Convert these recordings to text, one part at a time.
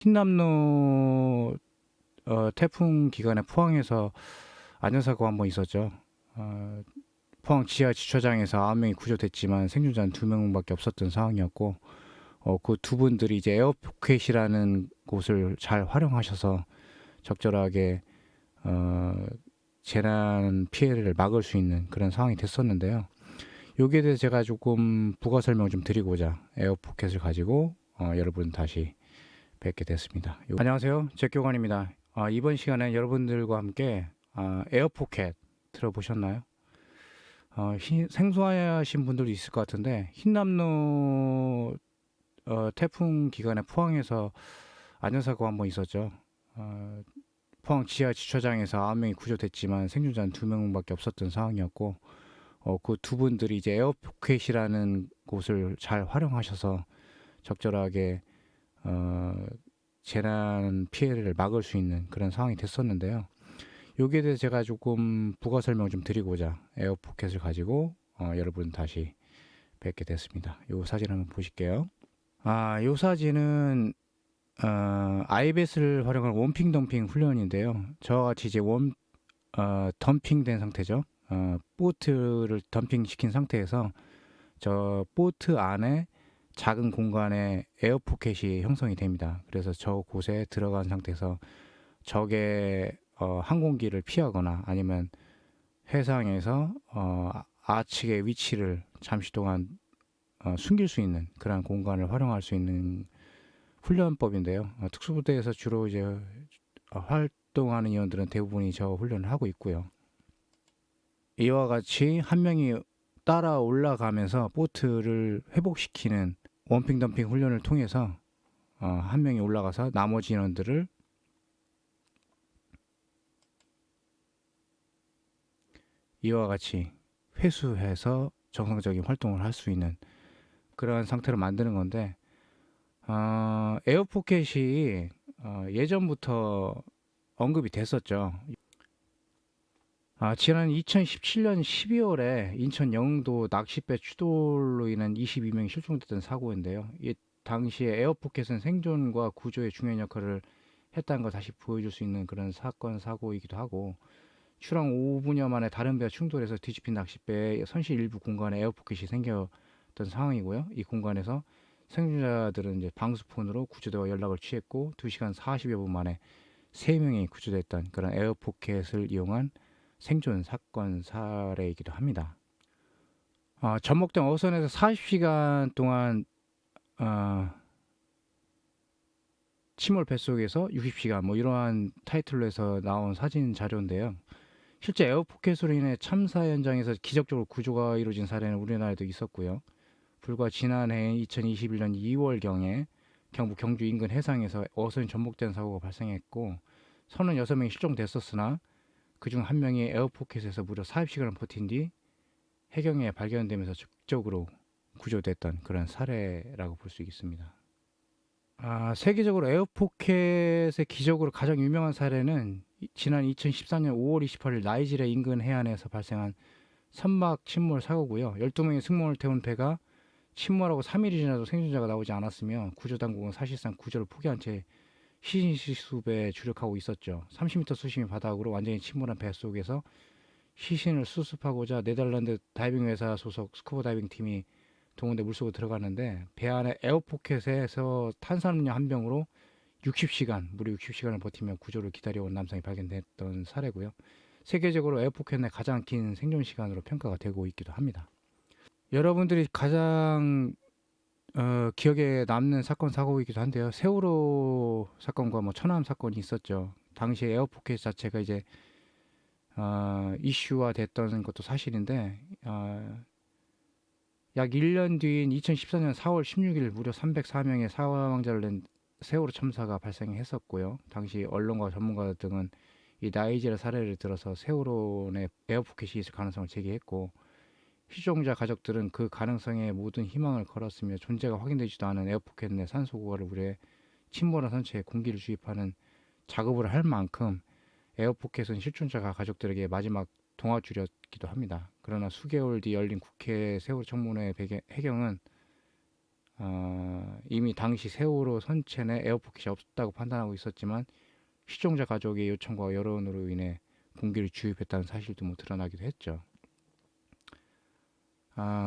흰남노 태풍 기간에 포항에서 안전사고가 한번 있었죠. 포항 지하 주차장에서 9명이 구조됐지만 생존자는 2명밖에 없었던 상황이었고, 그 두 분들이 이제 에어포켓이라는 곳을 잘 활용하셔서 적절하게 재난 피해를 막을 수 있는 그런 상황이 됐었는데요. 여기에 대해서 제가 조금 부가 설명을 좀 드리고자 에어포켓을 가지고 여러분 다시 뵙게 됐습니다. 안녕하세요. 제교관입니다. 이번 시간에 여러분들과 함께 에어포켓 들어보셨나요? 생소하신 분들도 있을 것 같은데 흰남노 태풍 기간에 포항에서 안전사고가 한번 있었죠. 포항 지하 주차장에서 9명이 구조됐지만 생존자는 2명밖에 없었던 상황이었고, 그 두 분들이 이제 에어포켓이라는 곳을 잘 활용하셔서 적절하게 재난 피해를 막을 수 있는 그런 상황이 됐었는데요. 여기에 대해서 제가 조금 부가 설명을 좀 드리고자 에어포켓을 가지고 여러분 다시 뵙게 됐습니다. 이 사진 한번 보실게요. 이 사진은 아이베스를 활용한 원핑 덤핑 훈련인데요. 저와 같이 이제 덤핑된 상태죠. 보트를 덤핑 시킨 상태에서 저 보트 안에 작은 공간에 에어포켓이 형성이 됩니다. 그래서 저 곳에 들어간 상태에서 적의 항공기를 피하거나 아니면 해상에서 아측의 위치를 잠시 동안 숨길 수 있는 그런 공간을 활용할 수 있는 훈련법인데요. 특수부대에서 주로 이제 활동하는 인원들은 대부분이 저 훈련을 하고 있고요. 이와 같이 한 명이 따라 올라가면서 보트를 회복시키는 원핑 덤핑 훈련을 통해서 한 명이 올라가서 나머지 인원들을 이와 같이 회수해서 정상적인 활동을 할 수 있는 그러한 상태로 만드는 건데, 에어포켓이 예전부터 언급이 됐었죠. 지난 2017년 12월에 인천 영도 낚싯배 추돌로 인한 22명이 실종됐던 사고인데요. 이 당시에 에어포켓은 생존과 구조에 중요한 역할을 했다는 걸 다시 보여줄 수 있는 그런 사건 사고이기도 하고, 출항 5분여 만에 다른 배와 충돌해서 뒤집힌 낚싯배의 선실 일부 공간에 에어포켓이 생겼던 상황이고요. 이 공간에서 생존자들은 이제 방수폰으로 구조대와 연락을 취했고 2시간 40여 분 만에 3명이 구조됐던 그런 에어포켓을 이용한 생존 사건 사례이기도 합니다. 전목된 어선에서 40시간 동안 침몰 뱃속에서 60시간 뭐 이러한 타이틀로 해서 나온 사진 자료인데요. 실제 에어포켓으로 인해 참사 현장에서 기적적으로 구조가 이루어진 사례는 우리나라에도 있었고요. 불과 지난해 2021년 2월경에 경북 경주 인근 해상에서 어선이 전복된 사고가 발생했고 36명이 실종됐었으나 그중 한 명이 에어포켓에서 무려 40시간을 버틴 뒤 해경에 발견되면서 적극적으로 구조됐던 그런 사례라고 볼 수 있습니다. 세계적으로 에어포켓의 기적으로 가장 유명한 사례는 지난 2014년 5월 28일 나이지리아 인근 해안에서 발생한 선박 침몰 사고고요. 12명의 승무원을 태운 배가 침몰하고 3일이 지나도 생존자가 나오지 않았으며 구조당국은 사실상 구조를 포기한 채 시신수습에 주력하고 있었죠. 30m 수심의 바닥으로 완전히 침몰한 배 속에서 시신을 수습하고자 네덜란드 다이빙 회사 소속 스쿠버 다이빙 팀이 동원돼 물속으로 들어갔는데 배 안에 에어포켓에서 탄산음료 한 병으로 60시간, 무려 60시간을 버티며 구조를 기다려온 남성이 발견됐던 사례고요. 세계적으로 에어포켓 내 가장 긴 생존 시간으로 평가가 되고 있기도 합니다. 여러분들이 가장 기억에 남는 사건 사고이기도 한데요. 세월호 사건과 뭐 천안 사건이 있었죠. 당시 에어포켓 자체가 이제 이슈화 됐던 것도 사실인데 약 1년 뒤인 2014년 4월 16일 무려 304명의 사망자를 낸 세월호 참사가 발생했었고요. 당시 언론과 전문가 등은 이 나이지리아 사례를 들어서 세월호 내 에어포켓이 있을 가능성을 제기했고 실종자 가족들은 그 가능성에 모든 희망을 걸었으며 존재가 확인되지도 않은 에어포켓 내 산소고가를 우려해 침몰한 선체에 공기를 주입하는 작업을 할 만큼 에어포켓은 실종자 가족들에게 마지막 동화줄이었기도 합니다. 그러나 수개월 뒤 열린 국회 세월호 청문회 해경은 이미 당시 세월호 선체 내 에어포켓이 없다고 판단하고 있었지만 실종자 가족의 요청과 여론으로 인해 공기를 주입했다는 사실도 뭐 드러나기도 했죠.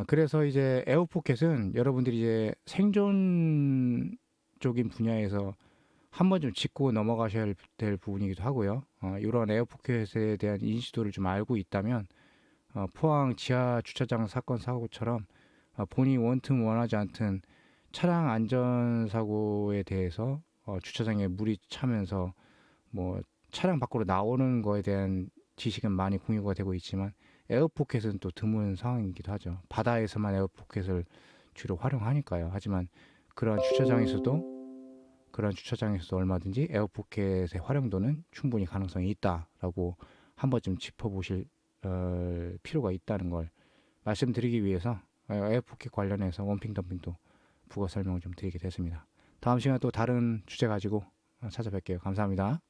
그래서 이제 에어포켓은 여러분들이 이제 생존 적인 분야에서 한 번 좀 짚고 넘어가셔야 될 부분이기도 하고요. 이런 에어포켓에 대한 인지도를 좀 알고 있다면 포항 지하 주차장 사건 사고처럼 본인이 원튼 원하지 않든 차량 안전 사고에 대해서 주차장에 물이 차면서 뭐 차량 밖으로 나오는 거에 대한 지식은 많이 공유가 되고 있지만 에어포켓은 또 드문 상황이기도 하죠. 바다에서만 에어포켓을 주로 활용하니까요. 하지만 그러한 주차장에서도 얼마든지 에어포켓의 활용도는 충분히 가능성이 있다라고 한 번쯤 짚어보실 필요가 있다는 걸 말씀드리기 위해서 에어포켓 관련해서 원핑 덤핑도 국어 설명을 좀 드리게 됐습니다. 다음 시간에 또 다른 주제 가지고 찾아뵐게요. 감사합니다.